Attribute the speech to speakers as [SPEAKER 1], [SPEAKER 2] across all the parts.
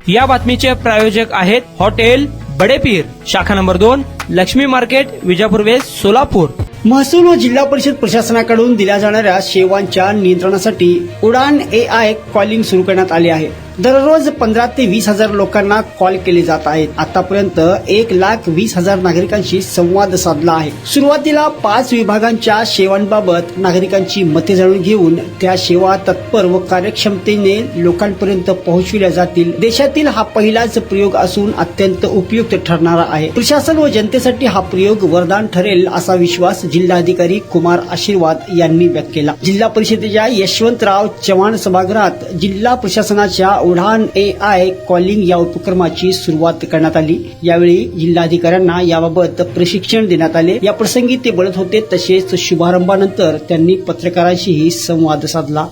[SPEAKER 1] या बातमीचे प्रायोजक आहेत हॉटेल बडेपीर, शाखा number 2, Laxmi market, Vijapur west, Solapur.
[SPEAKER 2] महसूल व जिल्हा परिषद प्रशासनाकडून दिल्या जाणाऱ्या सेवांच्या नियंत्रणासाठी उडान AI कॉलिंग सुरू करण्यात आले आहे। दररोज 15 ते 20 हजार लोकांना कॉल केले जात आहेत। आतापर्यंत 1,20,000 नागरिकांशी संवाद साधला आहे। सुरुवातीला 5 विभागांच्या सेवांबाबत नागरिकांची मते जाणून घेऊन त्या सेवा तत्पर व कार्यक्षमतेने लोकांपर्यंत पोहोचविल्या जातील। देशातील हा पहिलाच प्रयोग असून अत्यंत उपयुक्त ठरणारा आहे। प्रशासन व जनतेसाठी हा प्रयोग वरदान ठरेल असा विश्वास जिल्हाधिकारी कुमार आशीर्वाद यांनी व्यक्त केला। जिल्हा परिषदेच्या यशवंतराव चव्हाण सभागृहात जिल्हा प्रशासनाच्या उडान AI कॉलिंग या उपक्रमाची सुरुवात करण्यात आली। यावेळी जिल्हाधिकाऱ्यांना याबाबत प्रशिक्षण देण्यात आले। या प्रसंगी ते बोलत होते। तसेच शुभारंभानंतर त्यांनी पत्रकारांशीही संवाद साधला।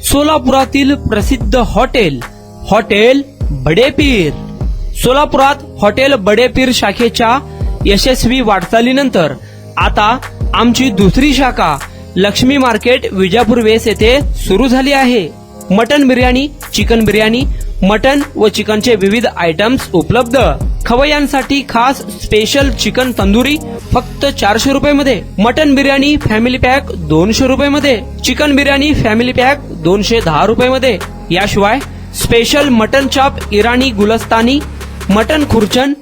[SPEAKER 1] सोलापुरातील प्रसिद्ध हॉटेल बडेपीर। सोलापुरात हॉटेल बडेपीर शाखेच्या यशस्वी वाटचालीनंतर आता आमची दुसरी शाखा लक्ष्मी मार्केट, विजापूर वेस्ट येथे सुरू झाली आहे। Mutton biryani, chicken biryani, mutton व चिकनचे विविध आयटम्स उपलब्ध। खवय्यांसाठी खास स्पेशल चिकन तंदुरी फक्त 400 रुपये मध्ये, मटन बिर्याणी फॅमिली पॅक 200 रुपये मध्ये, चिकन बिर्याणी फॅमिली पॅक 210 रुपये मध्ये। याशिवाय स्पेशल मटन चाप, इराणी गुलस्तानी, मटन खुर्चन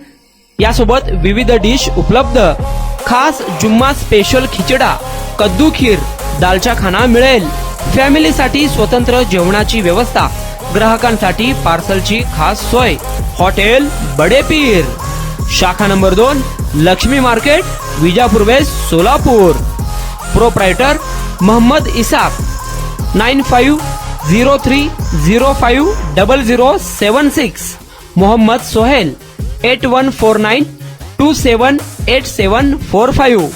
[SPEAKER 1] यासोबत विविध डिश उपलब्ध। खास जुम्मा स्पेशल खिचडा, कद्दू खीर, दालचा खाना मिळेल। फॅमिलीसाठी स्वतंत्र जेवणाची व्यवस्था, ग्राहकांसाठी पार्सलची खास सोय। हॉटेल बडेपीर, शाखा number 2, Laxmi market, Vijapur west, Solapur. Proprietor Mohammed Ishaq, 9503050076। Mohammed Sohail, 8149278745।